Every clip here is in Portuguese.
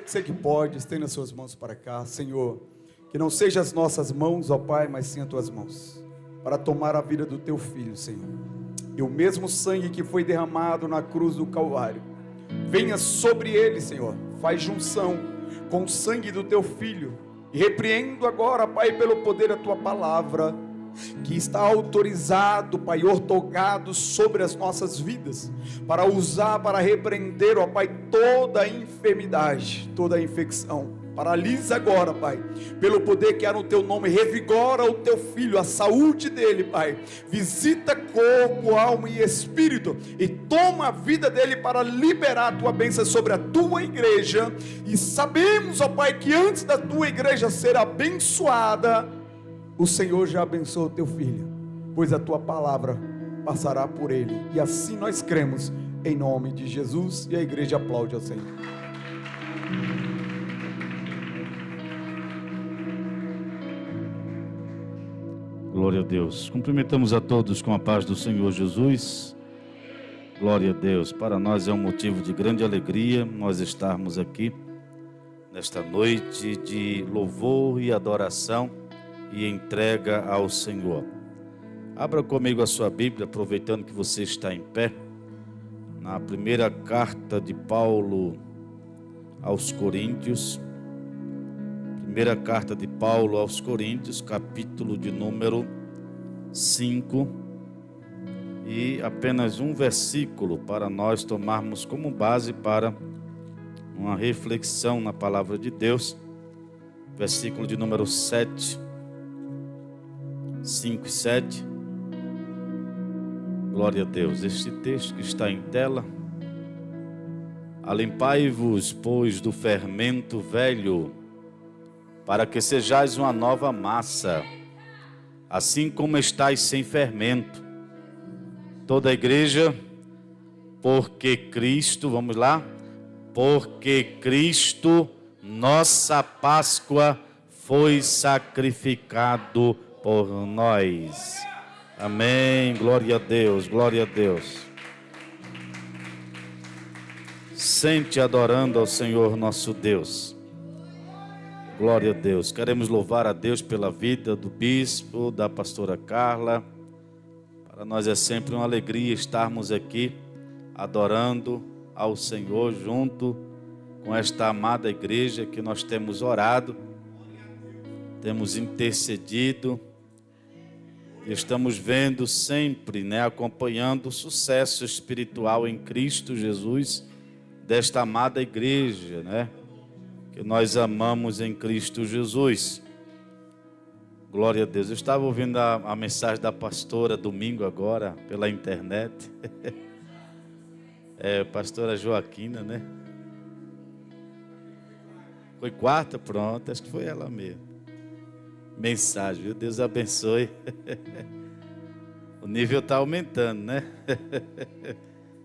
Você que pode, estenda as suas mãos para cá, Senhor. Que não sejam as nossas mãos, ó Pai, mas sim as tuas mãos, para tomar a vida do teu filho, Senhor. E o mesmo sangue que foi derramado na cruz do Calvário, venha sobre ele, Senhor. Faz junção com o sangue do teu filho. E repreendo agora, Pai, pelo poder da tua palavra, que está autorizado, Pai, ortogado sobre as nossas vidas, para usar, para repreender, ó Pai, toda a enfermidade, toda a infecção. Paralisa agora, Pai, pelo poder que há no teu nome, revigora o teu filho, a saúde dele, Pai. Visita corpo, alma e espírito, e toma a vida dele para liberar a tua bênção sobre a tua igreja. E sabemos, ó Pai, que antes da tua igreja ser abençoada, o Senhor já abençoou o teu filho, pois a tua palavra passará por ele. E assim nós cremos, em nome de Jesus. E a igreja aplaude ao Senhor. Glória a Deus. Cumprimentamos a todos com a paz do Senhor Jesus. Glória a Deus. Para nós é um motivo de grande alegria nós estarmos aqui nesta noite de louvor e adoração e entrega ao Senhor. Abra comigo a sua Bíblia, aproveitando que você está em pé, na primeira carta de Paulo aos Coríntios. Primeira carta de Paulo aos Coríntios, capítulo de número 5, e apenas um versículo para nós tomarmos como base para uma reflexão na palavra de Deus. Versículo de número 7, 5 e 7. Glória a Deus. Este texto que está em tela: alimpai-vos, pois, do fermento velho, para que sejais uma nova massa, assim como estáis sem fermento. Toda a igreja, porque Cristo, vamos lá, porque Cristo, nossa Páscoa, foi sacrificado por nós. Amém, glória a Deus, glória a Deus. Sente adorando ao Senhor nosso Deus. Glória a Deus. Queremos louvar a Deus pela vida do bispo, da pastora Carla. Para nós é sempre uma alegria estarmos aqui adorando ao Senhor junto com esta amada igreja que nós temos orado, temos intercedido, e estamos vendo sempre, acompanhando o sucesso espiritual em Cristo Jesus desta amada igreja, que nós amamos em Cristo Jesus. Glória a Deus. Eu estava ouvindo a mensagem da pastora domingo agora, pela internet. Pastora Joaquina, Foi quarta, pronto, acho que foi ela mesmo. Mensagem, viu? Deus abençoe. O nível está aumentando,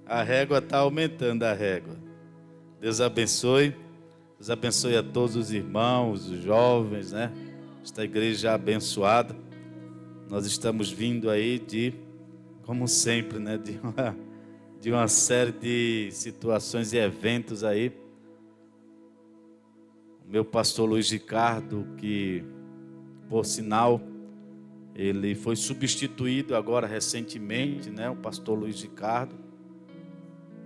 A régua está aumentando, a régua. Deus abençoe. Deus abençoe a todos os irmãos, os jovens, Esta igreja abençoada. Nós estamos vindo aí como sempre, de uma série de situações e eventos aí. O meu pastor Luiz Ricardo, que, por sinal, ele foi substituído agora recentemente, o pastor Luiz Ricardo.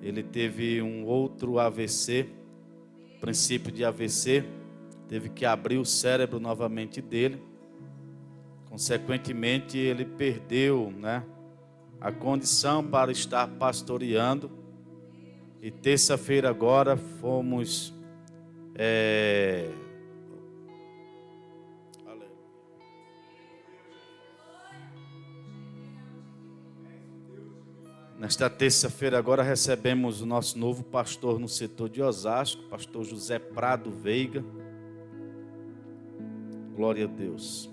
Ele teve um outro AVC, princípio de AVC, teve que abrir o cérebro novamente dele. Consequentemente, ele perdeu, a condição para estar pastoreando. E terça-feira agora fomos nesta terça-feira agora recebemos o nosso novo pastor no setor de Osasco, pastor José Prado Veiga. Glória a Deus.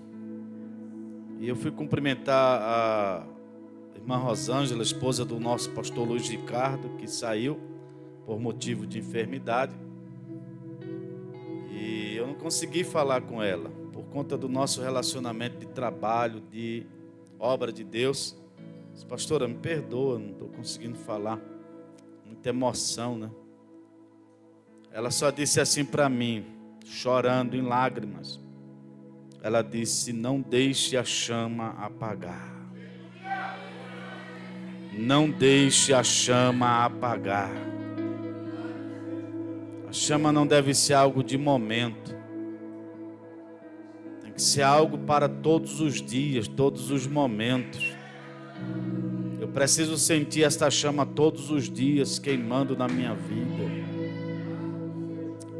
E eu fui cumprimentar a irmã Rosângela, esposa do nosso pastor Luiz Ricardo, que saiu por motivo de enfermidade. E eu não consegui falar com ela, por conta do nosso relacionamento de trabalho, de obra de Deus. Disse, pastora, me perdoa, não estou conseguindo falar. Muita emoção, ela só disse assim para mim, chorando em lágrimas. Ela disse: não deixe a chama apagar. Não deixe a chama apagar. A chama não deve ser algo de momento. Tem que ser algo para todos os dias, todos os momentos. Eu preciso sentir esta chama todos os dias queimando na minha vida.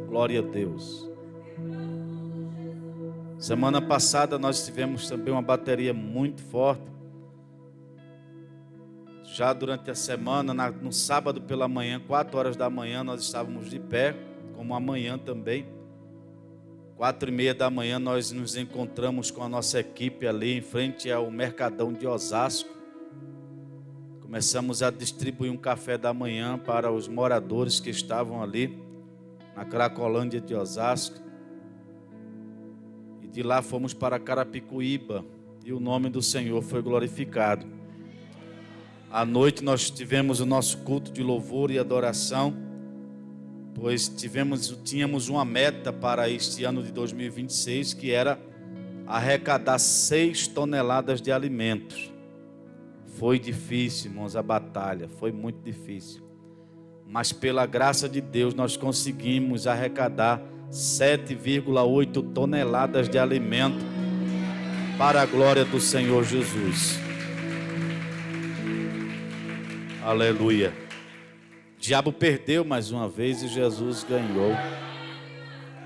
Glória a Deus. Semana passada nós tivemos também uma bateria muito forte. Já durante a semana, no sábado pela manhã, 4 horas da manhã, nós estávamos de pé, como amanhã também. 4:30 da manhã nós nos encontramos com a nossa equipe ali em frente ao Mercadão de Osasco. Começamos a distribuir um café da manhã para os moradores que estavam ali na Cracolândia de Osasco. E de lá fomos para Carapicuíba e o nome do Senhor foi glorificado. À noite nós tivemos o nosso culto de louvor e adoração, pois tínhamos uma meta para este ano de 2026, que era arrecadar 6 toneladas de alimentos. Foi difícil, irmãos, a batalha, foi muito difícil. Mas pela graça de Deus nós conseguimos arrecadar 7,8 toneladas de alimento para a glória do Senhor Jesus. Aleluia. O diabo perdeu mais uma vez e Jesus ganhou.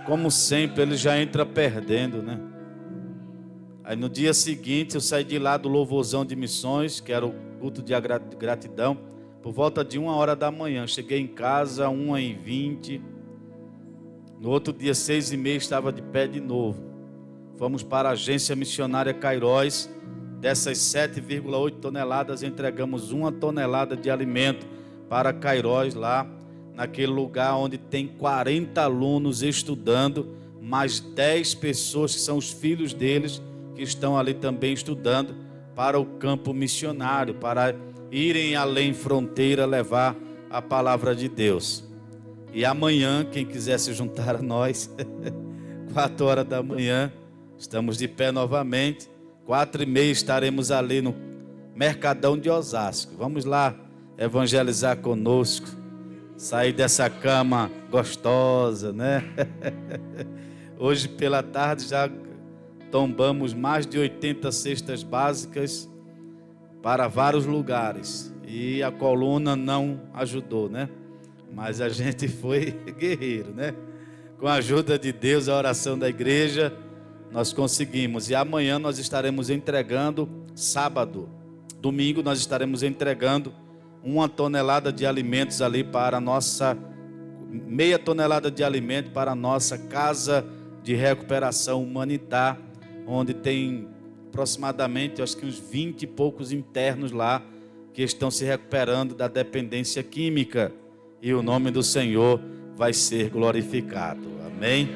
Como sempre, ele já entra perdendo, né? Aí no dia seguinte eu saí de lá do louvorzão de missões, que era o culto de gratidão, por volta de 1h da manhã. Cheguei em casa 1h20. No outro dia 6h30 estava de pé de novo. Fomos para a agência missionária Cairóis. Dessas 7,8 toneladas entregamos 1 tonelada de alimento para Cairóis, lá naquele lugar onde tem 40 alunos estudando, mais 10 pessoas que são os filhos deles, que estão ali também estudando para o campo missionário, para irem além fronteira levar a palavra de Deus. E amanhã, quem quiser se juntar a nós, 4 horas da manhã, estamos de pé novamente, 4:30 estaremos ali no Mercadão de Osasco. Vamos lá evangelizar conosco, sair dessa cama gostosa, né? Hoje pela tarde já tombamos mais de 80 cestas básicas para vários lugares. E a coluna não ajudou, né? Mas a gente foi guerreiro, né? Com a ajuda de Deus, a oração da igreja, nós conseguimos. E amanhã nós estaremos entregando, domingo nós estaremos entregando 1 tonelada de alimentos ali para a nossa, meia tonelada de alimento para a nossa casa de recuperação humanitária, onde tem aproximadamente, acho que uns 20 e poucos internos lá, que estão se recuperando da dependência química, e o nome do Senhor vai ser glorificado, amém?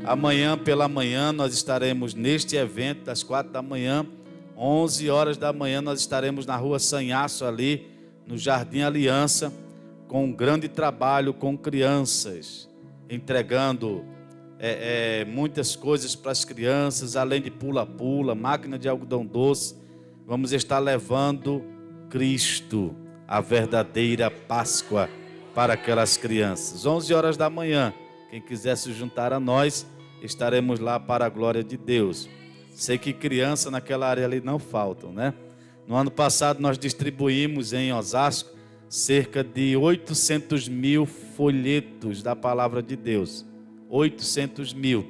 Amanhã pela manhã nós estaremos neste evento, das 4 da manhã, 11 horas da manhã nós estaremos na rua Sanhaço ali, no Jardim Aliança, com um grande trabalho com crianças, entregando muitas coisas para as crianças, além de pula-pula, máquina de algodão doce. Vamos estar levando Cristo, a verdadeira Páscoa, para aquelas crianças. 11 horas da manhã, quem quiser se juntar a nós, estaremos lá para a glória de Deus. Sei que criança naquela área ali não faltam, né? No ano passado nós distribuímos em Osasco cerca de 800 mil folhetos da palavra de Deus. 800 mil.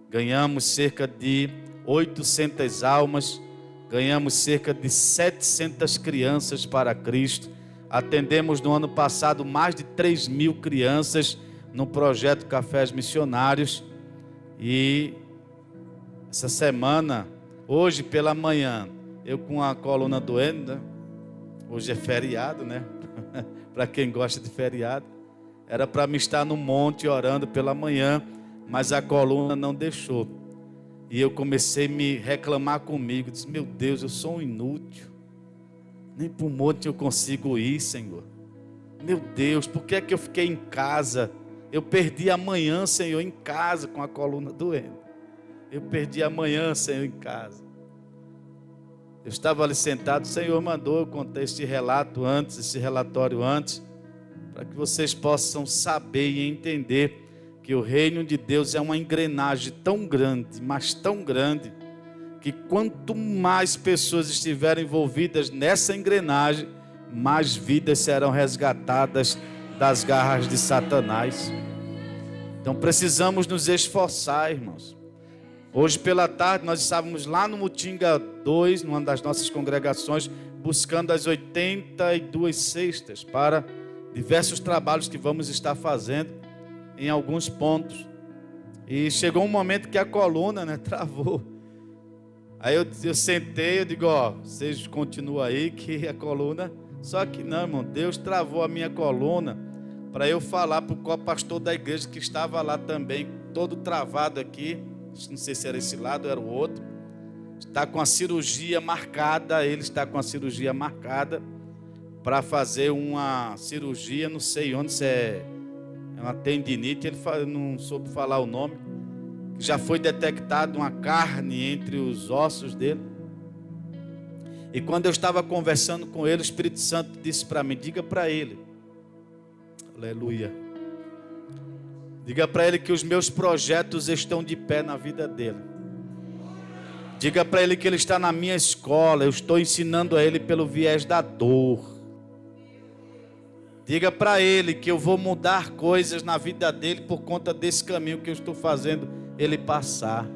Ganhamos cerca de 800 almas, ganhamos cerca de 700 crianças para Cristo. Atendemos no ano passado mais de 3.000 crianças no projeto Cafés Missionários. E essa semana, hoje pela manhã, eu com a coluna doendo, né? Hoje é feriado, né? Para quem gosta de feriado. Era para me estar no monte orando pela manhã, mas a coluna não deixou. E eu comecei a me reclamar comigo. Disse, meu Deus, eu sou um inútil. Nem para o monte eu consigo ir, Senhor. Meu Deus, por que é que eu fiquei em casa Eu perdi a manhã, Senhor, em casa com a coluna doendo. Eu perdi a manhã, Senhor, em casa. Eu estava ali sentado, o Senhor mandou eu contar este relato antes, esse relatório antes, para que vocês possam saber e entender que o reino de Deus é uma engrenagem tão grande, mas tão grande, que quanto mais pessoas estiverem envolvidas nessa engrenagem, mais vidas serão resgatadas das garras de Satanás. Então precisamos nos esforçar, irmãos. Hoje pela tarde nós estávamos lá no Mutinga 2, numa das nossas congregações, buscando as 82 cestas para diversos trabalhos que vamos estar fazendo em alguns pontos. E chegou um momento que a coluna, travou. Aí eu sentei, eu digo, vocês continuam aí que a coluna... Só que não, irmão, Deus travou a minha coluna para eu falar para o pastor da igreja que estava lá também, todo travado aqui, não sei se era esse lado ou era o outro, está com a cirurgia marcada, ele está com a cirurgia marcada para fazer uma cirurgia, não sei onde, se é uma tendinite, ele não soube falar o nome, já foi detectado uma carne entre os ossos dele. E quando eu estava conversando com ele, o Espírito Santo disse para mim, diga para ele, aleluia, diga para ele que os meus projetos estão de pé na vida dele. Diga para ele que ele está na minha escola, eu estou ensinando a ele pelo viés da dor. Diga para ele que eu vou mudar coisas na vida dele por conta desse caminho que eu estou fazendo ele passar.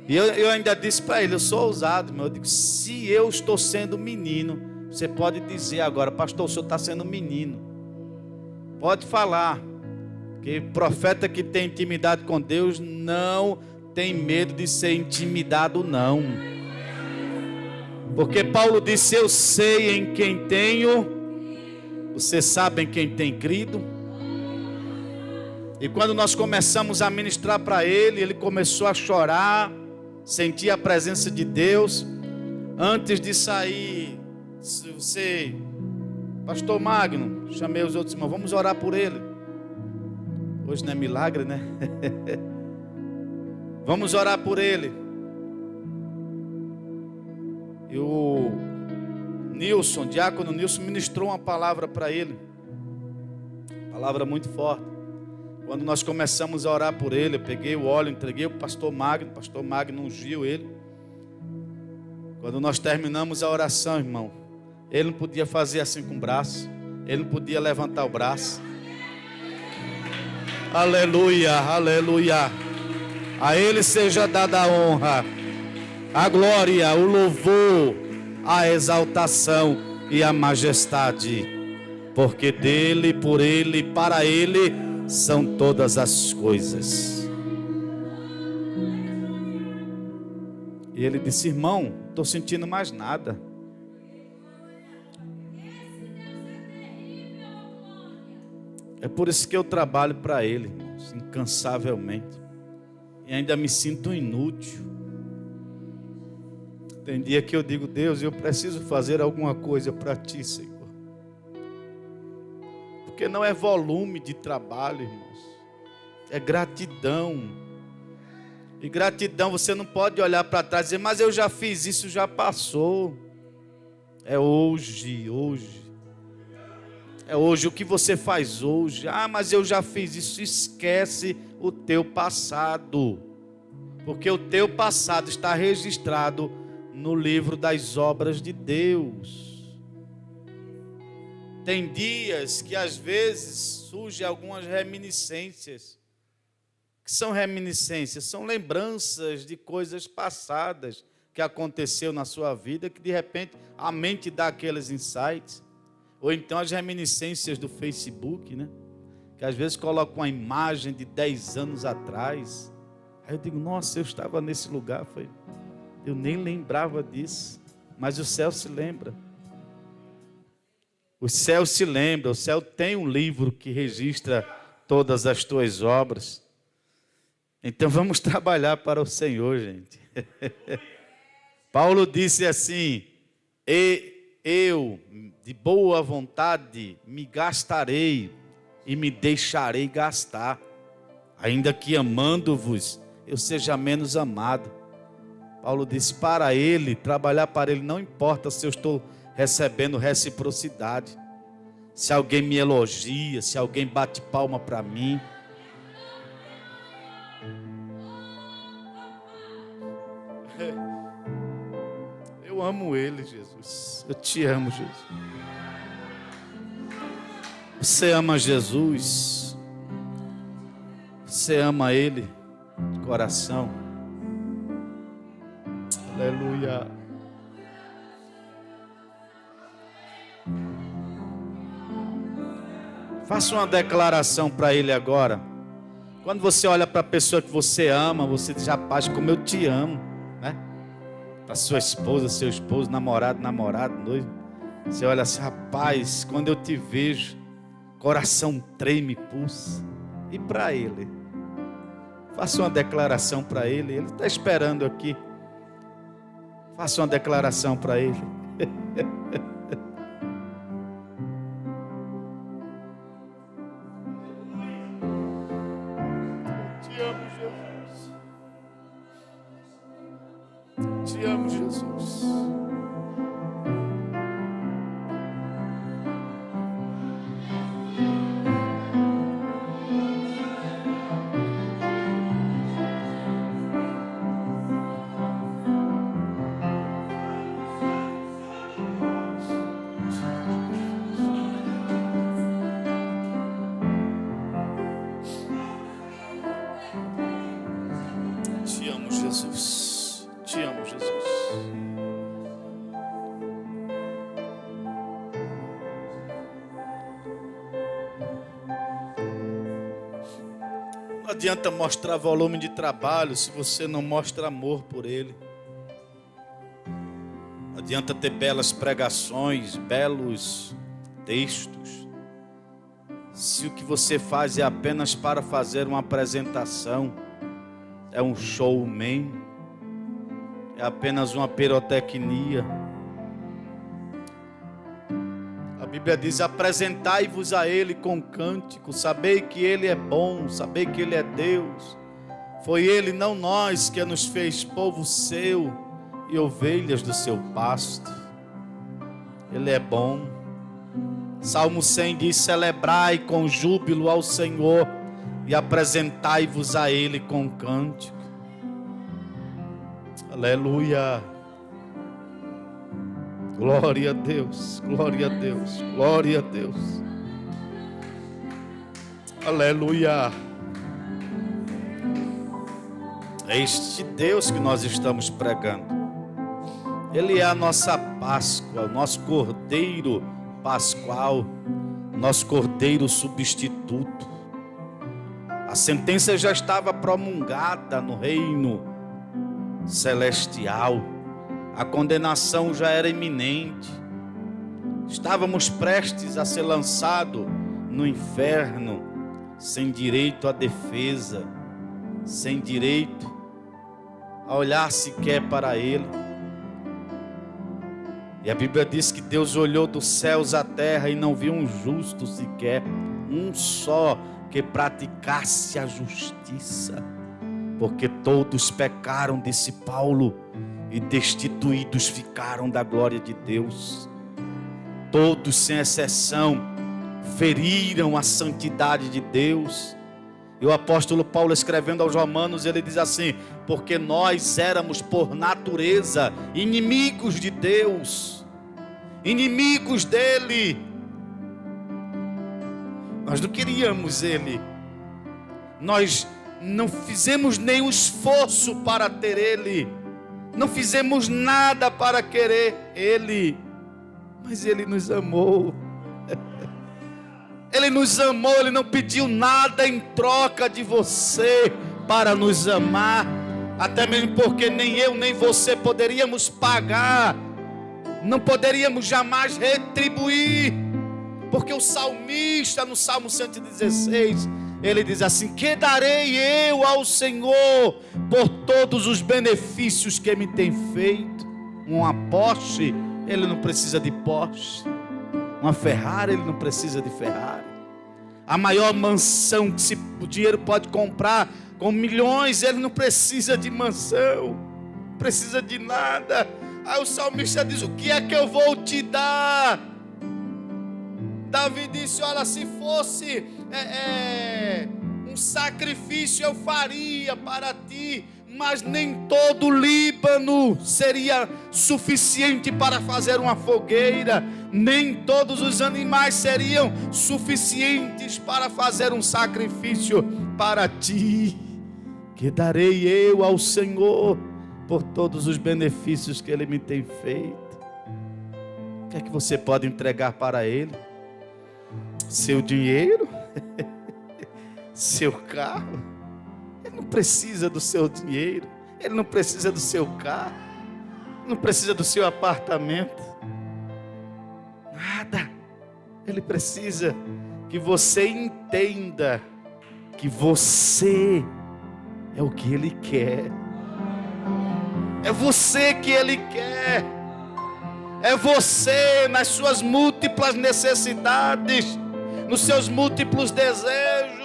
E eu ainda disse para ele, eu sou ousado, meu. Eu digo, se eu estou sendo menino, você pode dizer agora, pastor, o senhor está sendo menino. Pode falar, que profeta que tem intimidade com Deus não tem medo de ser intimidado, não. Porque Paulo disse, eu sei em quem tenho, você sabe em quem tem crido. E quando nós começamos a ministrar para ele, ele começou a chorar, sentir a presença de Deus. Antes de sair, você, pastor Magno, chamei os outros irmãos, vamos orar por ele. Hoje não é milagre, né? Vamos orar por ele. E o Nilson, diácono Nilson, ministrou uma palavra para ele. Palavra muito forte. Quando nós começamos a orar por ele, eu peguei o óleo, entreguei o pastor Magno ungiu ele. Quando nós terminamos a oração, irmão, ele não podia fazer assim com o braço, ele não podia levantar o braço. Aleluia, aleluia. A ele seja dada a honra, a glória, o louvor, a exaltação e a majestade, porque dele, por ele, para ele são todas as coisas. E ele disse, irmão, não estou sentindo mais nada. É por isso que eu trabalho para ele, irmãos, incansavelmente. E ainda me sinto inútil. Tem dia que eu digo, Deus, eu preciso fazer alguma coisa para ti, Senhor. Porque não é volume de trabalho, irmãos. É gratidão. E gratidão, você não pode olhar para trás e dizer, mas eu já fiz isso, já passou. É hoje, hoje. É hoje, o que você faz hoje. Ah, mas eu já fiz isso. Esquece o teu passado. Porque o teu passado está registrado no livro das obras de Deus. Tem dias que às vezes surgem algumas reminiscências. O que são reminiscências? São lembranças de coisas passadas que aconteceu na sua vida, que de repente a mente dá aqueles insights. Ou então as reminiscências do Facebook, que às vezes colocam uma imagem de 10 anos atrás. Aí eu digo, nossa, eu estava nesse lugar, eu nem lembrava disso, mas o céu se lembra. O céu se lembra, o céu tem um livro que registra todas as tuas obras. Então vamos trabalhar para o Senhor, gente. Paulo disse assim, eu de boa vontade me gastarei e me deixarei gastar, ainda que amando-vos, eu seja menos amado. Paulo disse, para ele, trabalhar para ele, não importa se eu estou recebendo reciprocidade, se alguém me elogia, se alguém bate palma para mim. Eu amo ele, Jesus. Eu te amo, Jesus. Você ama Jesus? Você ama ele de coração? Aleluia. Faça uma declaração para ele agora. Quando você olha para a pessoa que você ama, você diz, rapaz, como eu te amo, né? Para sua esposa, seu esposo, namorado, noivo. Você olha assim, rapaz, quando eu te vejo, coração treme, pulsa. E para ele? Faça uma declaração para ele. Ele está esperando aqui. Faça uma declaração para ele. Te amo, Jesus. Te amo, Jesus. Te amo, Jesus. Te amo, Jesus. Não adianta mostrar volume de trabalho se você não mostra amor por ele. Não adianta ter belas pregações, belos textos, se o que você faz é apenas para fazer uma apresentação, é um showman, é apenas uma pirotecnia. A Bíblia diz, apresentai-vos a Ele com cântico, sabei que Ele é bom, sabei que Ele é Deus. Foi Ele, não nós, que nos fez povo seu e ovelhas do seu pasto. Ele é bom. Salmo 100 diz, celebrai com júbilo ao Senhor e apresentai-vos a Ele com cântico. Aleluia. Glória a Deus, glória a Deus, glória a Deus. Aleluia. É este Deus que nós estamos pregando. Ele é a nossa Páscoa, o nosso Cordeiro Pascual, nosso Cordeiro substituto. A sentença já estava promulgada no reino celestial. A condenação já era iminente. Estávamos prestes a ser lançados no inferno, sem direito à defesa, sem direito a olhar sequer para Ele. E a Bíblia diz que Deus olhou dos céus à terra e não viu um justo sequer, um só que praticasse a justiça, porque todos pecaram, disse Paulo, e destituídos ficaram da glória de Deus. Todos, sem exceção, feriram a santidade de Deus. E o apóstolo Paulo, escrevendo aos Romanos, ele diz assim, porque nós éramos por natureza inimigos de Deus, inimigos dele. Nós não queríamos ele, nós não fizemos nenhum esforço para ter ele, não fizemos nada para querer ele, mas ele nos amou. Ele nos amou, ele não pediu nada em troca de você para nos amar, até mesmo porque nem eu nem você poderíamos pagar, não poderíamos jamais retribuir, porque o salmista no Salmo 116, ele diz assim, que darei eu ao Senhor por todos os benefícios que me tem feito? Uma Porsche, ele não precisa de Porsche. Uma Ferrari, ele não precisa de Ferrari. A maior mansão que o dinheiro pode comprar, com milhões, ele não precisa de mansão, não precisa de nada. Aí o salmista diz: o que é que eu vou te dar? Davi disse: olha, se fosse um sacrifício eu faria para ti, mas nem todo o Líbano seria suficiente para fazer uma fogueira, nem todos os animais seriam suficientes para fazer um sacrifício para ti. Que darei eu ao Senhor por todos os benefícios que Ele me tem feito? O que é que você pode entregar para Ele? Seu dinheiro? Seu carro? Ele não precisa do seu dinheiro, Ele não precisa do seu carro, não precisa do seu apartamento, nada. Ele precisa que você entenda que você é o que Ele quer. É você que Ele quer. É você nas suas múltiplas necessidades, nos seus múltiplos desejos.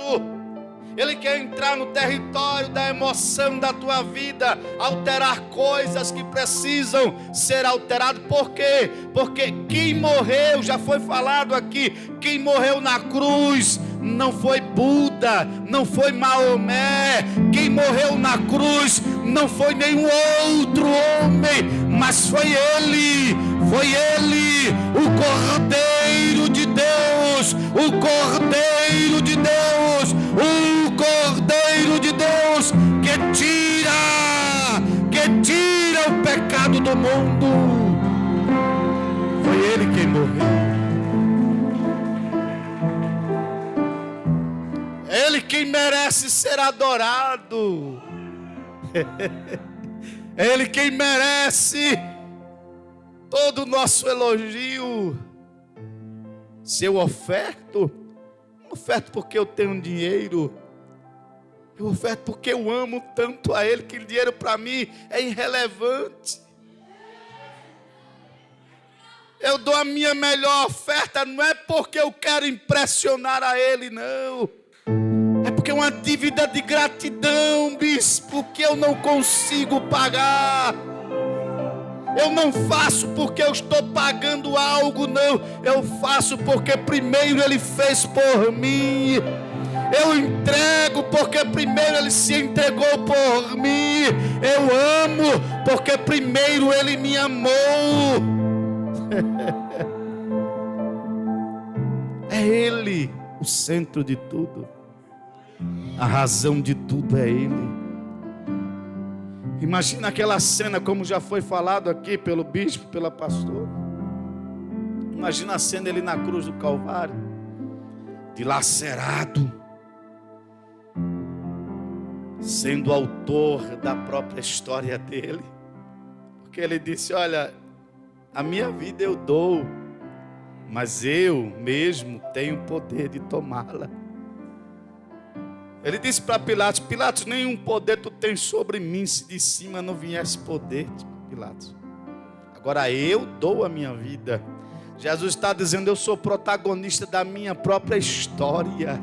Ele quer entrar no território da emoção da tua vida, alterar coisas que precisam ser alteradas. Por quê? Porque quem morreu, já foi falado aqui, quem morreu na cruz não foi Buda, não foi Maomé. Quem morreu na cruz não foi nenhum outro homem, mas foi Ele, o Cordeiro de Deus, o Cordeiro de Deus, o Cordeiro de Deus que tira o pecado do mundo. Foi Ele quem morreu. Ele quem merece ser adorado. Ele quem merece todo o nosso elogio. Se eu oferto, não oferto porque eu tenho dinheiro, eu oferto porque eu amo tanto a Ele, que o dinheiro para mim é irrelevante. Eu dou a minha melhor oferta, não é porque eu quero impressionar a Ele, não. É porque é uma dívida de gratidão, bispo, que eu não consigo pagar. Eu não faço porque eu estou pagando algo, não. Eu faço porque primeiro Ele fez por mim. Eu entrego porque primeiro Ele se entregou por mim. Eu amo porque primeiro Ele me amou. É Ele o centro de tudo. A razão de tudo é Ele. Imagina aquela cena, como já foi falado aqui pelo bispo, pela pastora. Imagina a cena, Ele na cruz do Calvário, dilacerado, sendo autor da própria história dele. Porque Ele disse: olha, a minha vida eu dou, mas eu mesmo tenho o poder de tomá-la. Ele disse para Pilatos: Pilatos, nenhum poder tu tens sobre mim, se de cima não viesse poder, Pilatos. Agora eu dou a minha vida. Jesus está dizendo: eu sou protagonista da minha própria história.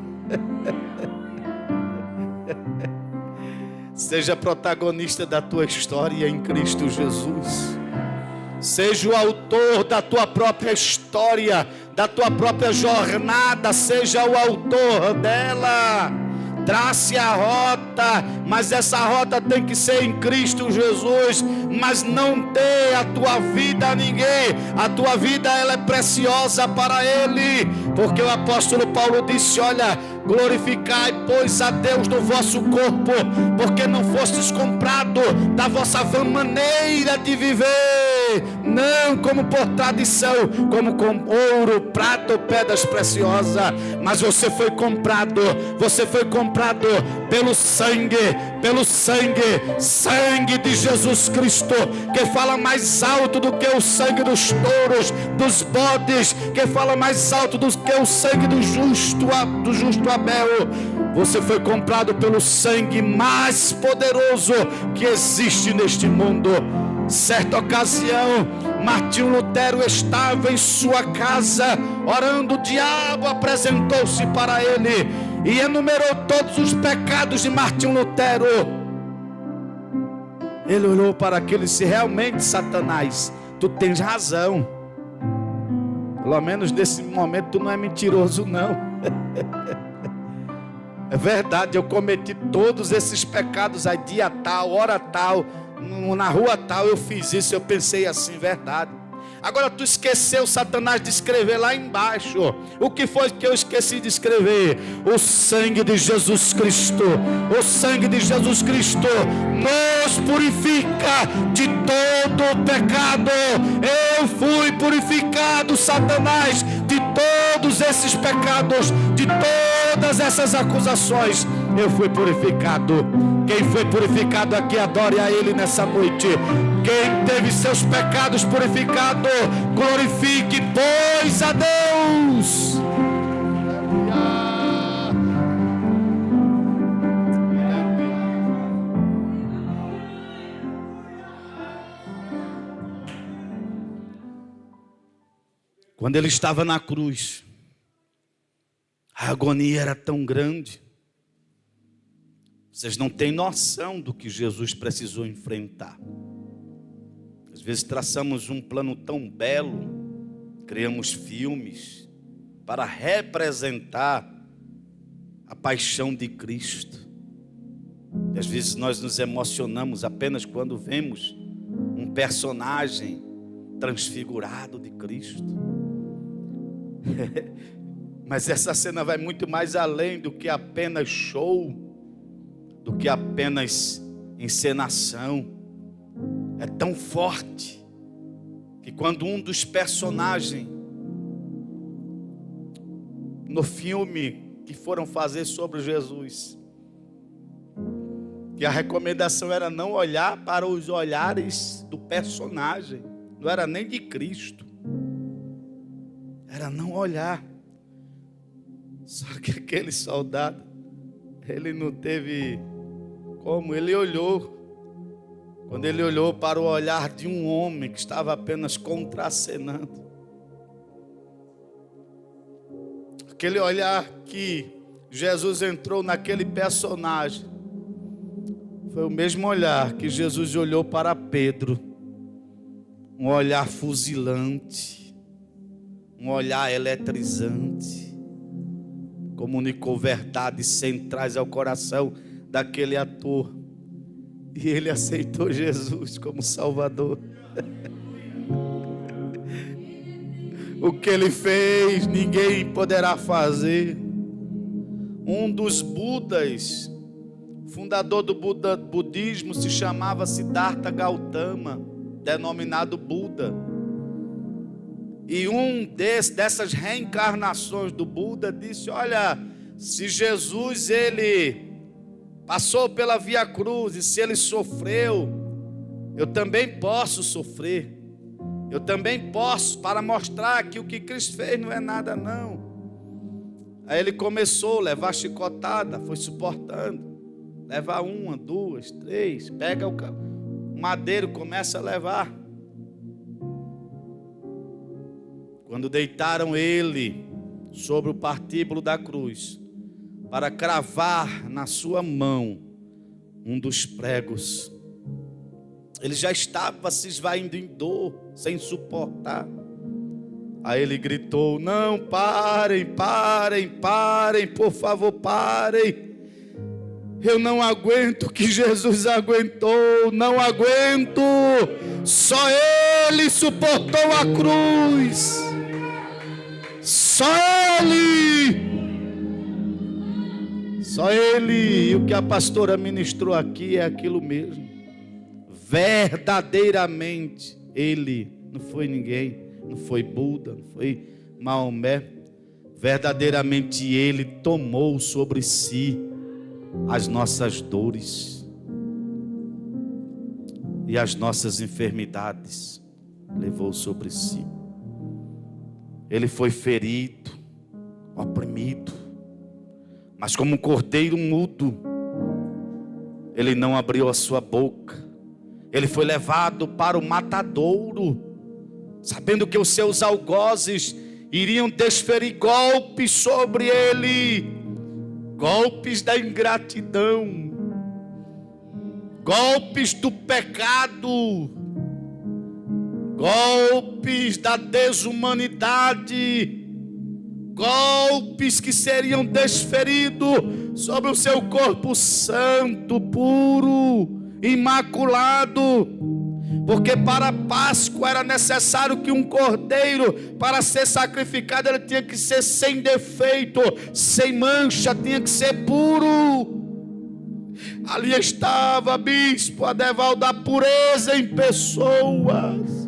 Seja protagonista da tua história em Cristo Jesus. Seja o autor da tua própria história, da tua própria jornada. Seja o autor dela. Trace a rota, mas essa rota tem que ser em Cristo Jesus. Mas não dê a tua vida a ninguém. A tua vida, ela é preciosa para Ele. Porque o apóstolo Paulo disse: olha, glorificai, pois, a Deus no vosso corpo, porque não fostes comprado da vossa vã maneira de viver, não como por tradição, como com ouro, prata ou pedras preciosas, mas você foi comprado pelo sangue de Jesus Cristo, que fala mais alto do que o sangue dos touros, dos bodes, que fala mais alto do que o sangue do justo Abel. Você foi comprado pelo sangue mais poderoso que existe neste mundo. Certa ocasião, Martinho Lutero estava em sua casa orando, o diabo apresentou-se para ele e enumerou todos os pecados de Martinho Lutero. Ele olhou para aquele e disse: realmente, Satanás, tu tens razão. Pelo menos nesse momento tu não é mentiroso, não. É verdade, eu cometi todos esses pecados aí, dia tal, hora tal, na rua tal, eu fiz isso, eu pensei assim, verdade. Agora tu esqueceu, Satanás, de escrever lá embaixo. O que foi que eu esqueci de escrever? O sangue de Jesus Cristo. O sangue de Jesus Cristo nos purifica de todo o pecado. Eu fui purificado, Satanás, de todos esses pecados, de todas essas acusações. Eu fui purificado. Quem foi purificado aqui, adore a Ele nessa noite. Quem teve seus pecados purificados, glorifique, pois, a Deus. Quando ele estava na cruz, a agonia era tão grande. Vocês não têm noção do que Jesus precisou enfrentar. Às vezes traçamos um plano tão belo, criamos filmes para representar a paixão de Cristo. E às vezes nós nos emocionamos apenas quando vemos um personagem transfigurado de Cristo. Mas essa cena vai muito mais além do que apenas show, do que apenas encenação. É tão forte que quando um dos personagens no filme que foram fazer sobre Jesus, que a recomendação era não olhar para os olhares do personagem, não era nem de Cristo, era não olhar. Só que aquele soldado, ele não teve como, ele olhou. Quando ele olhou para o olhar de um homem que estava apenas contracenando, aquele olhar que Jesus entrou naquele personagem, foi o mesmo olhar que Jesus olhou para Pedro, um olhar fuzilante, um olhar eletrizante, comunicou verdades centrais ao coração daquele ator, e ele aceitou Jesus como Salvador. O que ele fez, ninguém poderá fazer. Um dos Budas, fundador do budismo, se chamava Siddhartha Gautama, denominado Buda. E dessas reencarnações do Buda disse: olha, se Jesus ele passou pela Via Cruz, e se ele sofreu, eu também posso sofrer. Eu também posso, para mostrar que o que Cristo fez não é nada não. Aí ele começou a levar chicotada, foi suportando. Leva 1, 2, 3, pega o madeiro, começa a levar. Quando deitaram ele sobre o partíbulo da cruz, para cravar na sua mão um dos pregos, ele já estava se esvaindo em dor, sem suportar. Aí ele gritou: não, parem, por favor, parem. Eu não aguento o que Jesus aguentou, não aguento. Só ele suportou a cruz, só ele. Só ele. E o que a pastora ministrou aqui é aquilo mesmo. Verdadeiramente ele, não foi ninguém, não foi Buda, não foi Maomé. Verdadeiramente ele tomou sobre si as nossas dores e as nossas enfermidades, levou sobre si. Ele foi ferido, oprimido, mas como um cordeiro mudo, ele não abriu a sua boca. Ele foi levado para o matadouro, sabendo que os seus algozes iriam desferir golpes sobre ele, golpes da ingratidão, golpes do pecado, golpes da desumanidade, golpes que seriam desferidos sobre o seu corpo santo, puro, imaculado, porque para a Páscoa era necessário que um cordeiro, para ser sacrificado, ele tinha que ser sem defeito, sem mancha, tinha que ser puro. Ali estava, bispo Adevaldo, a pureza em pessoas.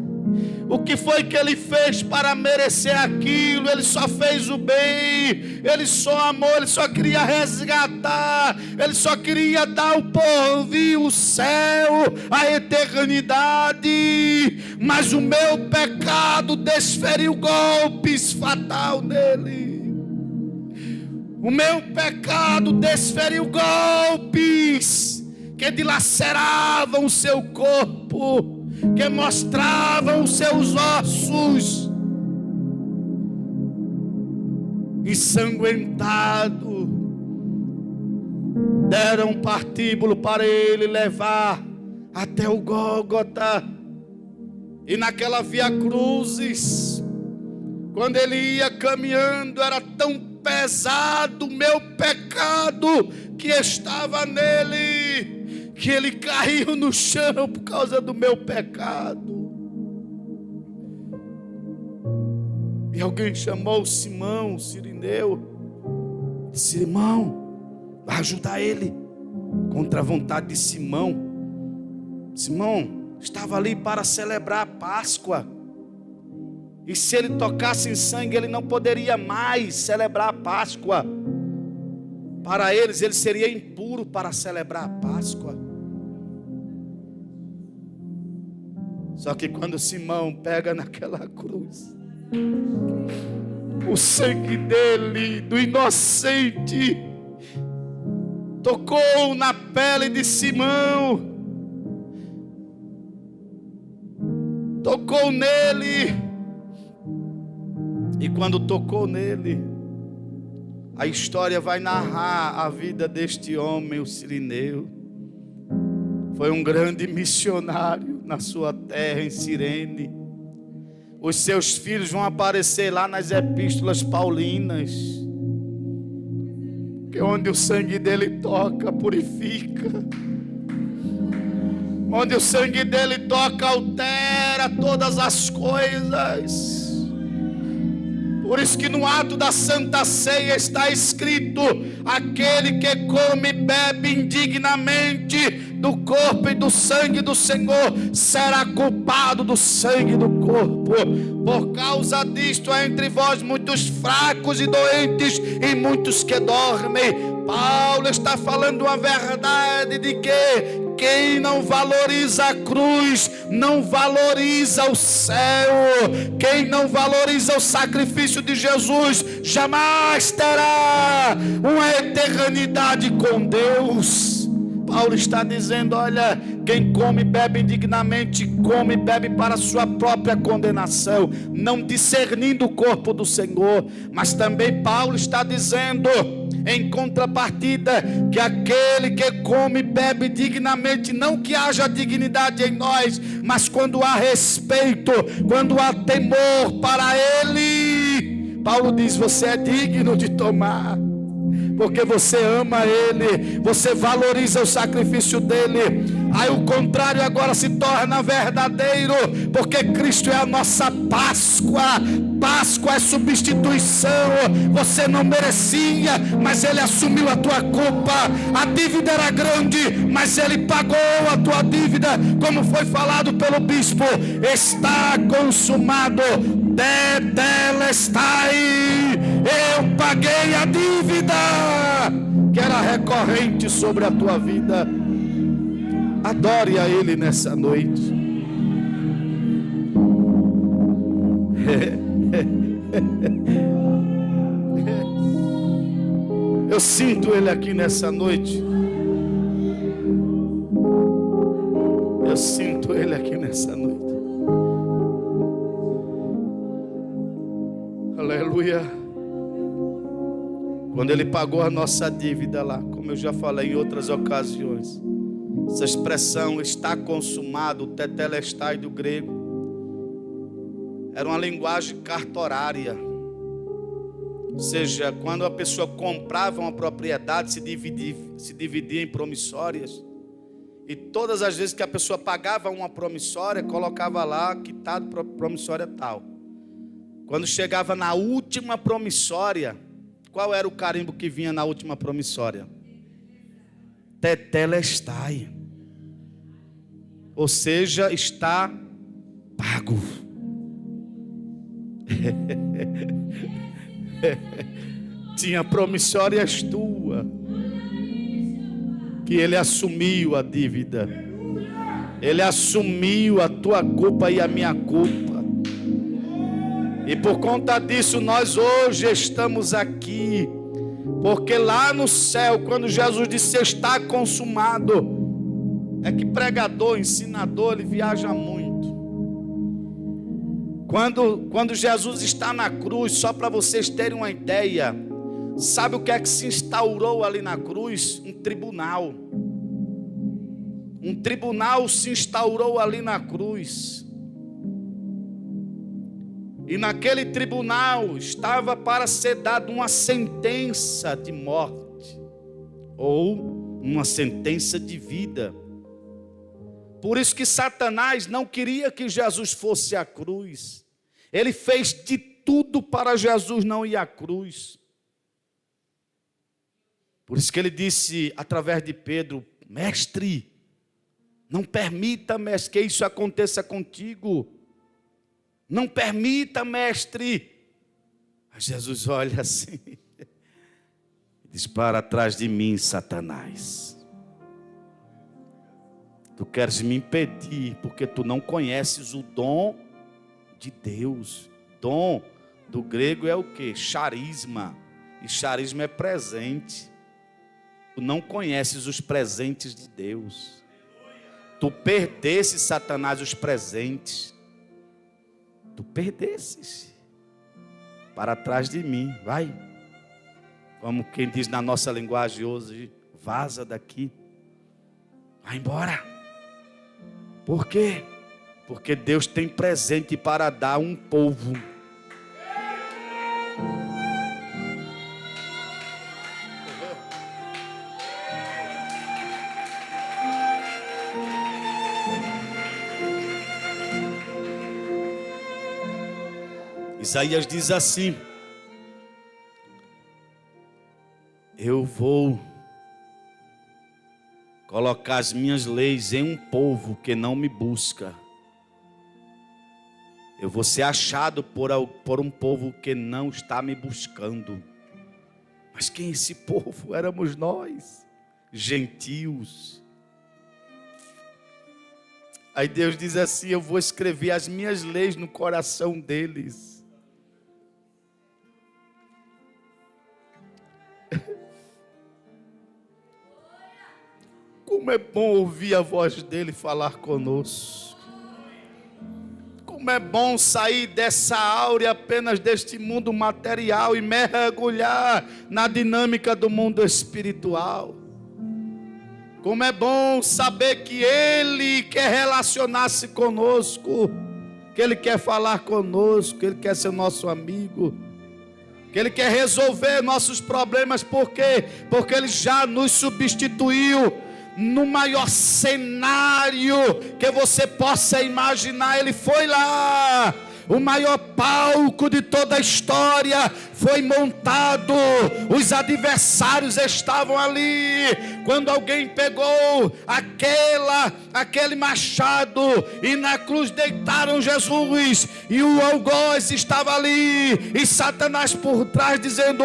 O que foi que ele fez para merecer aquilo? Ele só fez o bem, ele só amou, ele só queria resgatar, ele só queria dar o porvir, o céu, a eternidade. Mas o meu pecado desferiu golpes fatal nele. O meu pecado desferiu golpes que dilaceravam o seu corpo, que mostravam os seus ossos ensanguentados. Deram um partíbulo para ele levar até o Gólgota. E naquela via cruzes, quando ele ia caminhando, era tão pesado o meu pecado que estava nele, que ele caiu no chão por causa do meu pecado. E alguém chamou Simão, Cirineu, disse: irmão, vai ajudar ele. Contra a vontade de Simão. Simão estava ali para celebrar a Páscoa, e se ele tocasse em sangue, ele não poderia mais celebrar a Páscoa. Para eles, ele seria impuro para celebrar a Páscoa. Só que quando Simão pega naquela cruz, o sangue dele, do inocente, tocou na pele de Simão, tocou nele. E quando tocou nele, a história vai narrar a vida deste homem, o Cirineu. Foi um grande missionário na sua terra, em Cirene. Os seus filhos vão aparecer lá nas epístolas paulinas, que onde o sangue dele toca, purifica. Onde o sangue dele toca, altera todas as coisas. Por isso que no ato da Santa Ceia está escrito: aquele que come e bebe indignamente do corpo e do sangue do Senhor será culpado do sangue do corpo. Por causa disto há entre vós muitos fracos e doentes e muitos que dormem. Paulo está falando a verdade de que quem não valoriza a cruz não valoriza o céu. Quem não valoriza o sacrifício de Jesus jamais terá uma eternidade com Deus. Paulo está dizendo: olha, quem come e bebe indignamente, come e bebe para a sua própria condenação, não discernindo o corpo do Senhor. Mas também Paulo está dizendo, em contrapartida, que aquele que come e bebe dignamente, não que haja dignidade em nós, mas quando há respeito, quando há temor para ele, Paulo diz: você é digno de tomar, porque você ama ele, você valoriza o sacrifício dele. Aí o contrário agora se torna verdadeiro, porque Cristo é a nossa Páscoa. Páscoa é substituição. Você não merecia, mas ele assumiu a tua culpa. A dívida era grande, mas ele pagou a tua dívida, como foi falado pelo bispo: está consumado, tetelestai. Eu paguei a dívida que era recorrente sobre a tua vida. Adore a ele nessa noite. Eu sinto ele aqui nessa noite. Eu sinto ele aqui nessa noite. Aleluia. Quando ele pagou a nossa dívida lá, como eu já falei em outras ocasiões, essa expressão está consumado, o tetelestai do grego, era uma linguagem cartorária. Ou seja, quando a pessoa comprava uma propriedade, se dividia em promissórias. E todas as vezes que a pessoa pagava uma promissória, colocava lá, quitado promissória tal. Quando chegava na última promissória, qual era o carimbo que vinha na última promissória? Tetelestai. Ou seja, está pago. Tinha promissórias tuas, que ele assumiu a dívida, ele assumiu a tua culpa e a minha culpa, e por conta disso nós hoje estamos aqui, porque lá no céu, quando Jesus disse está consumado, é que pregador, ensinador, ele viaja muito. Quando Jesus está na cruz, só para vocês terem uma ideia, sabe o que é que se instaurou ali na cruz? Um tribunal. Um tribunal se instaurou ali na cruz. E naquele tribunal estava para ser dada uma sentença de morte ou uma sentença de vida. Por isso que Satanás não queria que Jesus fosse à cruz. Ele fez de tudo para Jesus não ir à cruz. Por isso que ele disse, através de Pedro, mestre, não permita, mestre, que isso aconteça contigo. Não permita, mestre. Mas Jesus olha assim, diz, para trás de mim, Satanás. Tu queres me impedir, porque tu não conheces o dom de Deus. Dom do grego é o quê? Charisma. E charisma é presente. Tu não conheces os presentes de Deus. Tu perdesses, Satanás, os presentes. Tu perdesses. Para trás de mim, vai. Como quem diz na nossa linguagem hoje, vaza daqui. Vai embora. Por quê? Porque Deus tem presente para dar a um povo. Isaías diz assim: eu vou colocar as minhas leis em um povo que não me busca. Eu vou ser achado por um povo que não está me buscando. Mas quem é esse povo? Éramos nós, gentios. Aí Deus diz assim: eu vou escrever as minhas leis no coração deles. Como é bom ouvir a voz dele falar conosco. Como é bom sair dessa áurea apenas deste mundo material e mergulhar na dinâmica do mundo espiritual. Como é bom saber que ele quer relacionar-se conosco, que ele quer falar conosco, que ele quer ser nosso amigo, que ele quer resolver nossos problemas. Por quê? Porque ele já nos substituiu no maior cenário que você possa imaginar. Ele foi lá, o maior palco de toda a história foi montado, os adversários estavam ali. Quando alguém pegou aquele machado e na cruz deitaram Jesus, e o algoz estava ali, e Satanás por trás dizendo: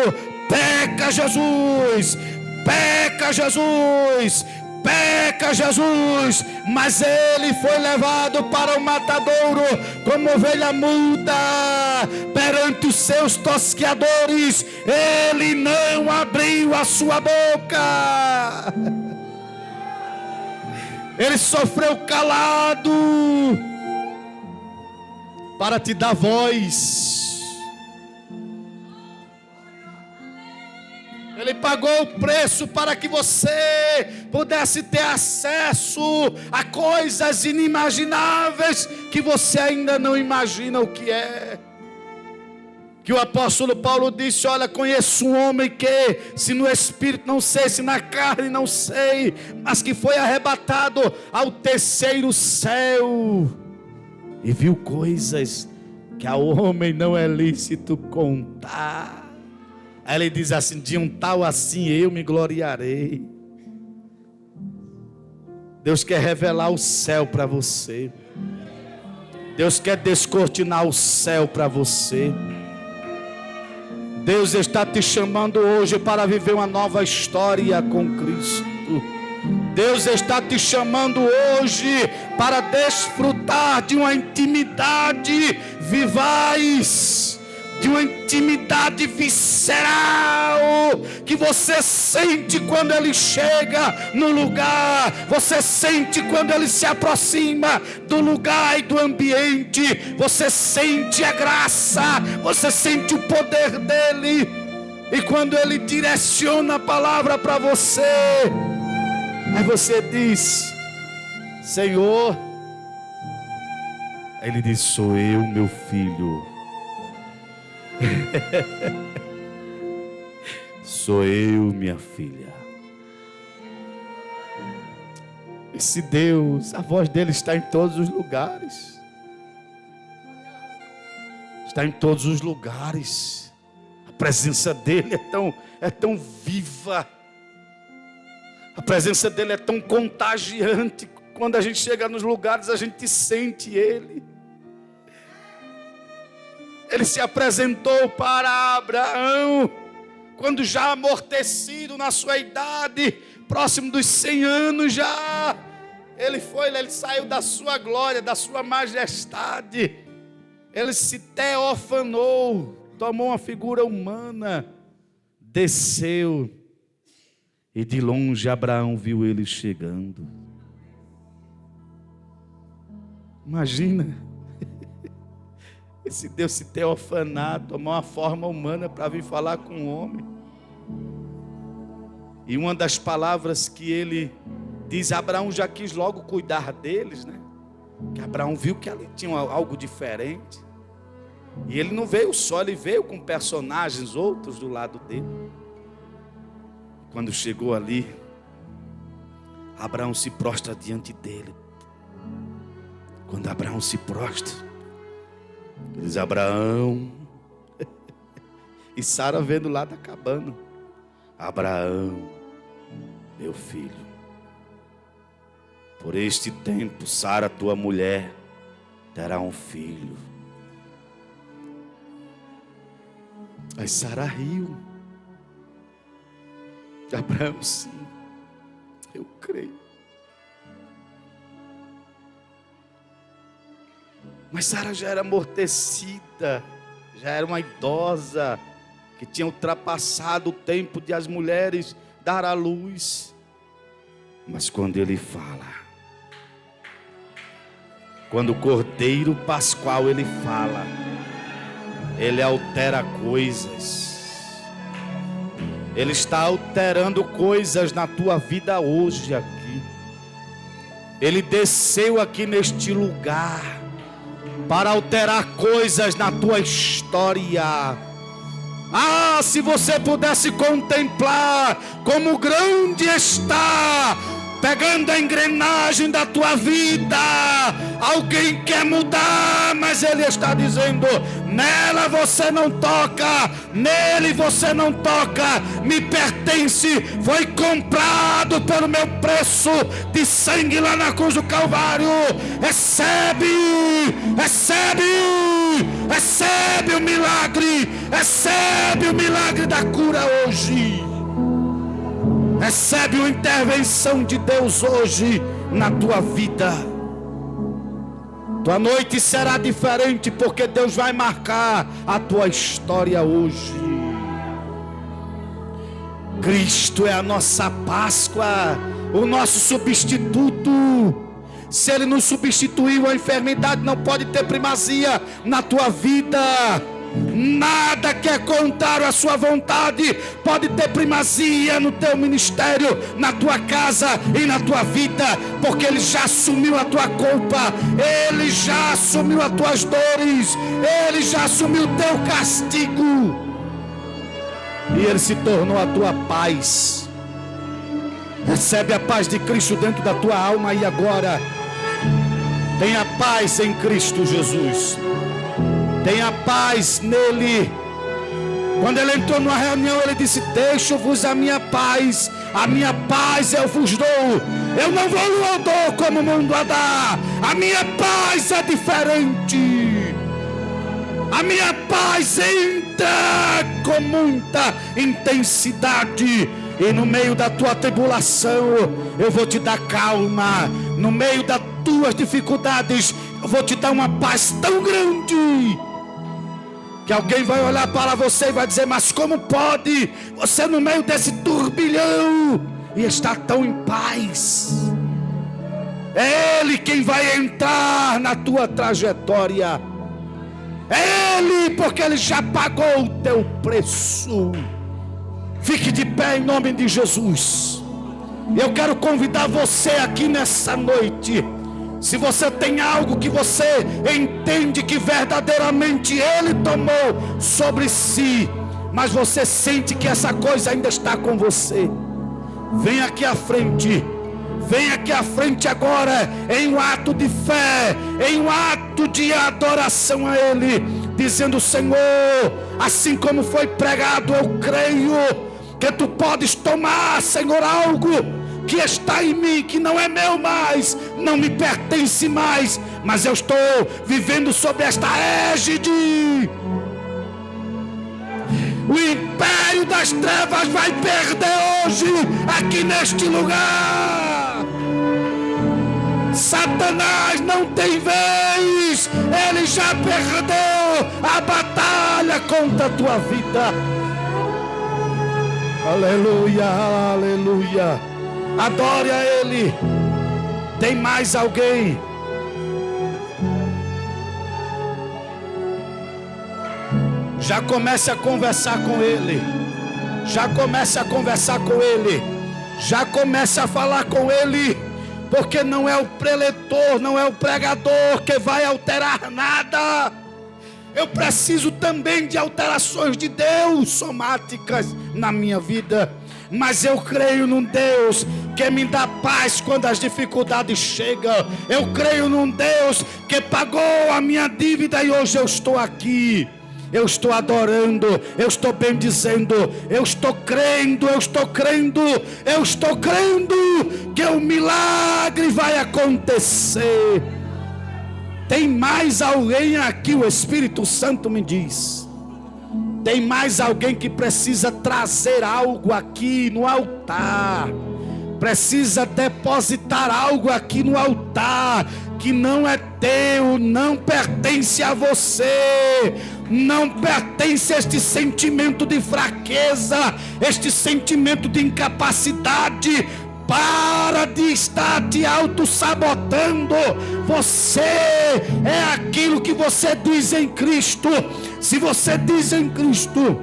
peca Jesus, peca Jesus, peca Jesus. Mas ele foi levado para o matadouro como ovelha muda perante os seus tosqueadores. Ele não abriu a sua boca. Ele sofreu calado para te dar voz. pagou o preço para que você pudesse ter acesso a coisas inimagináveis que você ainda não imagina o que é. Que o apóstolo Paulo disse: olha, conheço um homem que, se no espírito não sei, se na carne não sei, mas que foi arrebatado ao terceiro céu e viu coisas que ao homem não é lícito contar. Aí ele diz assim: de um tal assim eu me gloriarei. Deus quer revelar o céu para você. Deus quer descortinar o céu para você. Deus está te chamando hoje para viver uma nova história com Cristo. Deus está te chamando hoje para desfrutar de uma intimidade vivaz, de uma intimidade visceral, que você sente quando Ele chega no lugar, você sente quando Ele se aproxima do lugar e do ambiente, você sente a graça, você sente o poder dEle, e quando Ele direciona a palavra para você, aí você diz: Senhor, aí Ele diz: sou eu, meu filho. Sou eu, minha filha. Esse Deus, a voz dele está em todos os lugares. Está em todos os lugares. A presença dele é tão viva. A presença dele é tão contagiante. Quando a gente chega nos lugares, a gente sente ele. Ele se apresentou para Abraão, quando já amortecido na sua idade, próximo dos 100 anos já. Ele saiu da sua glória, da sua majestade. Ele se teofanou, tomou uma figura humana, desceu. E de longe Abraão viu ele chegando. Imagina. Esse Deus se teofanar, tomar uma forma humana para vir falar com o homem. E uma das palavras que ele diz, Abraão já quis logo cuidar deles, né? Que Abraão viu que ali tinha algo diferente. E ele não veio só, ele veio com personagens outros do lado dele. Quando chegou ali, Abraão se prostra diante dele. Quando Abraão se prostra, diz: Abraão. E Sara vendo lá da cabana: Abraão, meu filho, por este tempo Sara, tua mulher, terá um filho. Aí Sara riu. Abraão: sim, eu creio. Mas Sara já era amortecida, já era uma idosa, que tinha ultrapassado o tempo de as mulheres dar à luz. Mas quando ele fala, quando o Cordeiro Pascual ele fala, ele altera coisas. Ele está alterando coisas na tua vida hoje aqui. Ele desceu aqui neste lugar para alterar coisas na tua história. Ah, se você pudesse contemplar como grande está, pegando a engrenagem da tua vida. Alguém quer mudar, mas ele está dizendo: nela você não toca, nele você não toca, me pertence, foi comprado pelo meu preço de sangue lá na cruz do Calvário. Recebe, recebe, recebe o milagre, recebe o milagre da cura hoje. Recebe uma intervenção de Deus hoje na tua vida. Tua noite será diferente, porque Deus vai marcar a tua história hoje. Cristo é a nossa Páscoa, o nosso substituto. Se Ele nos substituiu, a enfermidade não pode ter primazia na tua vida. Nada que é contrário à sua vontade pode ter primazia no teu ministério, na tua casa e na tua vida, porque Ele já assumiu a tua culpa, Ele já assumiu as tuas dores, Ele já assumiu o teu castigo, e Ele se tornou a tua paz. Recebe a paz de Cristo dentro da tua alma e agora tenha paz em Cristo Jesus. Tenha paz nele. Quando ele entrou numa reunião, ele disse: deixo-vos a minha paz eu vos dou. Eu não vou dou como o mundo a dar. A minha paz é diferente. A minha paz entra com muita intensidade. E no meio da tua tribulação, eu vou te dar calma. No meio das tuas dificuldades, eu vou te dar uma paz tão grande, que alguém vai olhar para você e vai dizer: mas como pode você no meio desse turbilhão e estar tão em paz? É Ele quem vai entrar na tua trajetória. É Ele, porque Ele já pagou o teu preço. Fique de pé em nome de Jesus. Eu quero convidar você aqui nessa noite. Se você tem algo que você entende que verdadeiramente Ele tomou sobre si, mas você sente que essa coisa ainda está com você, vem aqui à frente. Vem aqui à frente agora, em um ato de fé, em um ato de adoração a Ele, dizendo: Senhor, assim como foi pregado, eu creio que Tu podes tomar, Senhor, algo que está em mim, que não é meu mais, não me pertence mais, mas eu estou vivendo sob esta égide. O império das trevas vai perder hoje aqui neste lugar. Satanás não tem vez, ele já perdeu a batalha contra a tua vida. Aleluia, aleluia. Adore a Ele. Tem mais alguém? Já comece a conversar com Ele. Já comece a conversar com Ele. Já comece a falar com Ele. Porque não é o preletor, não é o pregador que vai alterar nada. Eu preciso também de alterações de Deus somáticas na minha vida. Mas eu creio num Deus que me dá paz quando as dificuldades chegam. Eu creio num Deus que pagou a minha dívida e hoje eu estou aqui. Eu estou adorando, eu estou bendizendo, eu estou crendo que o milagre vai acontecer. Tem mais alguém aqui, o Espírito Santo me diz. Tem mais alguém que precisa trazer algo aqui no altar. Precisa depositar algo aqui no altar que não é teu, não pertence a você. Não pertence a este sentimento de fraqueza, este sentimento de incapacidade. Para de estar te auto-sabotando. Você é aquilo que você diz em Cristo. Se você diz em Cristo: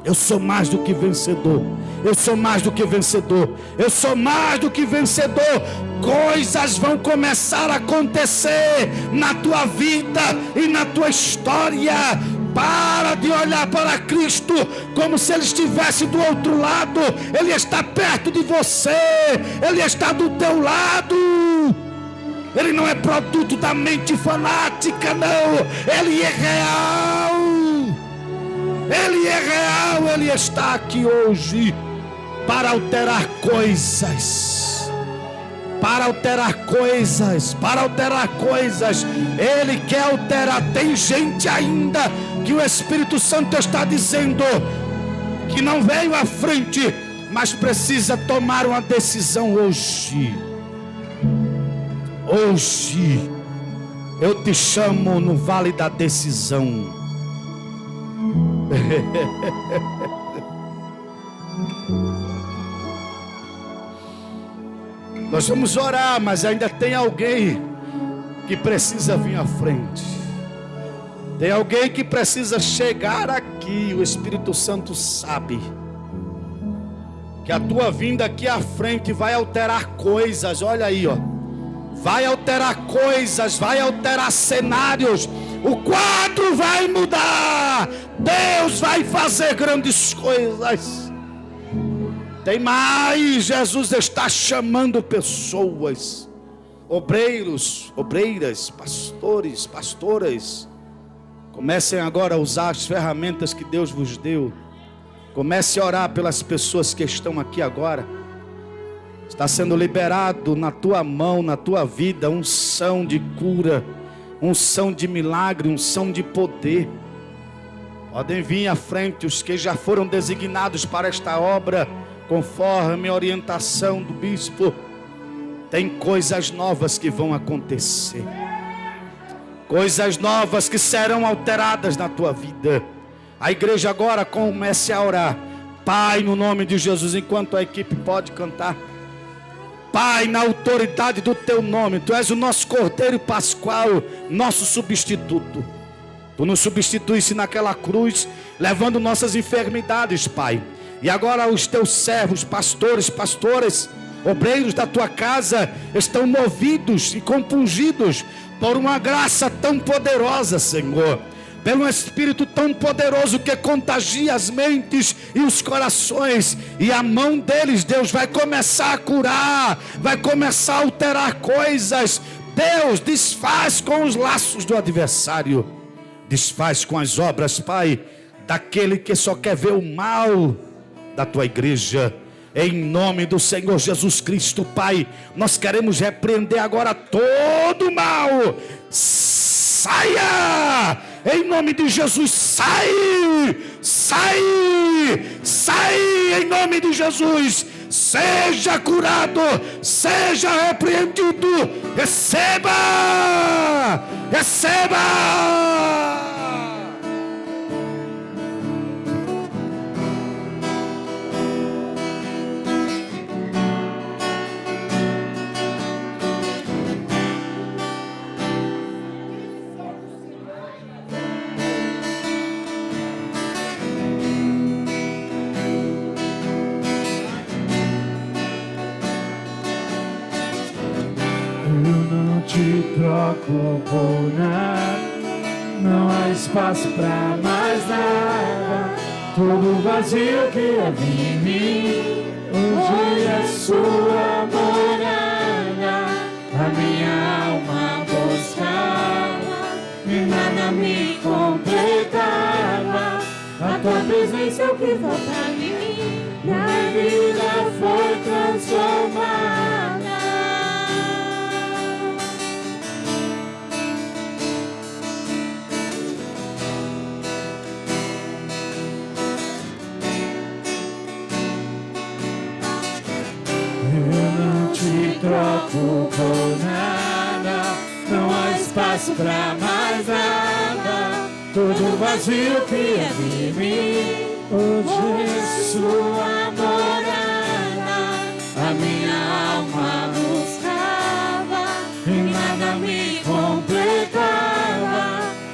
eu sou mais do que vencedor, eu sou mais do que vencedor, eu sou mais do que vencedor, coisas vão começar a acontecer na tua vida e na tua história. Para de olhar para Cristo como se Ele estivesse do outro lado. Ele está perto de você, Ele está do teu lado. Ele não é produto da mente fanática, não. Ele é real. Ele é real. Ele está aqui hoje para alterar coisas. Para alterar coisas, para alterar coisas. Ele quer alterar. Tem gente ainda que o Espírito Santo está dizendo que não veio à frente, mas precisa tomar uma decisão hoje. Hoje eu te chamo no vale da decisão. Nós vamos orar, mas ainda tem alguém que precisa vir à frente. Tem alguém que precisa chegar aqui. O Espírito Santo sabe que a tua vinda aqui à frente vai alterar coisas. Olha aí, ó. Vai alterar coisas, vai alterar cenários. O quadro vai mudar. Deus vai fazer grandes coisas. Tem mais. Jesus está chamando pessoas, obreiros, obreiras, pastores, pastoras. Comecem agora a usar as ferramentas que Deus vos deu. Comece a orar pelas pessoas que estão aqui agora. Está sendo liberado na tua mão, na tua vida, unção de cura, unção de milagre, unção de poder. Podem vir à frente os que já foram designados para esta obra, conforme a orientação do bispo. Tem coisas novas que vão acontecer. Coisas novas que serão alteradas na tua vida. A igreja agora comece a orar. Pai, no nome de Jesus, enquanto a equipe pode cantar. Pai, na autoridade do teu nome, tu és o nosso Cordeiro Pascual, nosso substituto. Tu nos substituíste naquela cruz, levando nossas enfermidades, Pai. E agora os teus servos, pastores, pastoras, obreiros da tua casa, estão movidos e compungidos por uma graça tão poderosa, Senhor. Pelo Espírito tão poderoso que contagia as mentes e os corações. E a mão deles, Deus, vai começar a curar, vai começar a alterar coisas. Deus, desfaz com os laços do adversário. Desfaz com as obras, Pai, daquele que só quer ver o mal da tua igreja. Em nome do Senhor Jesus Cristo, Pai, nós queremos repreender agora todo o mal. Saia! Em nome de Jesus, sai! Sai! Sai! Em nome de Jesus, seja curado, seja repreendido. Receba! Receba! Te troco por nada, não há espaço pra mais nada. Todo vazio que havia em mim, hoje é sua morada. A minha alma buscava e nada me completava. A tua presença é o que falta a mim, minha vida foi transformada. Troco por nada, não há espaço pra mais nada. Todo vazio que havia em mim, hoje é sua morada. A minha alma buscava e nada me completava.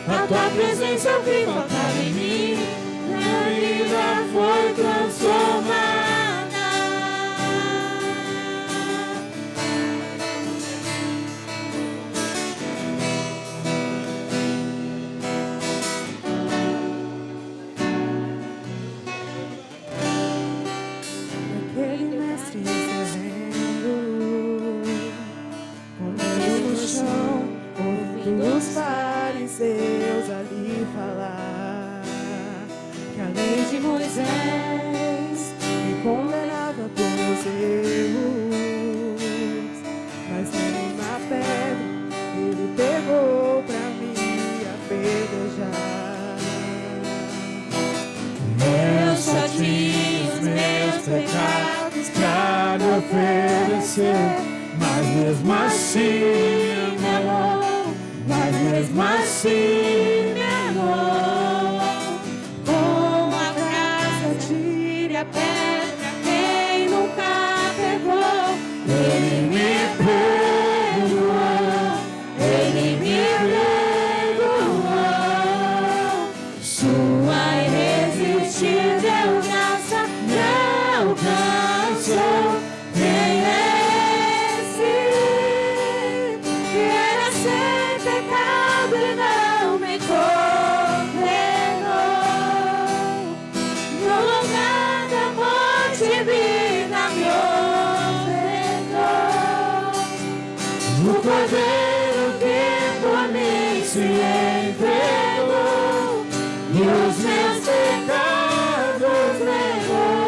A tua presença é o que faltava em mim, minha vida foi transformada. Deus ali falar que a lei de Moisés me condenava pelos erros, mas nem na pedra ele pegou pra me apedrejar. Eu só tinha os meus pecados pra lhe oferecer, mas mesmo assim me amou. Mas mesmo assim me amou. Com a graça tire a pedra quem nunca pegou. Ele me perdoou, Ele me perdoou. o Cordeiro que por mim se entregou e os meus pecados levou.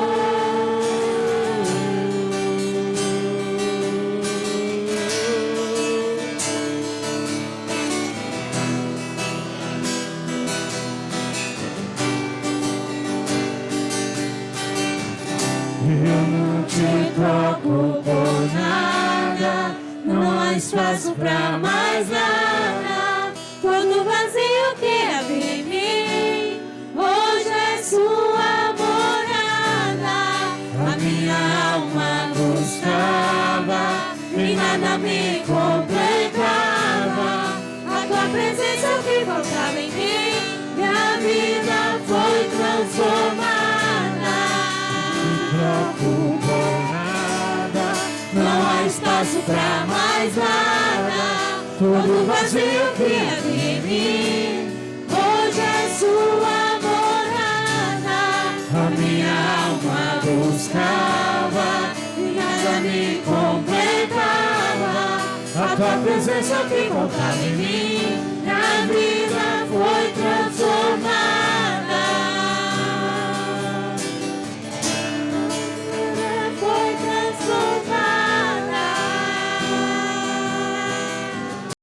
Eu não te troco por nada, não há espaço pra mais nada. Todo vazio que havia em mim, hoje é sua morada. A minha alma buscava e nada me completava. A tua presença que faltava em mim, minha vida foi transformada. Troco por nada, não há espaço pra mais nada. Todo vazio que havia em mim, Hoje é sua morada. a minha alma buscava e nada me completava. A tua presença que faltava em mim,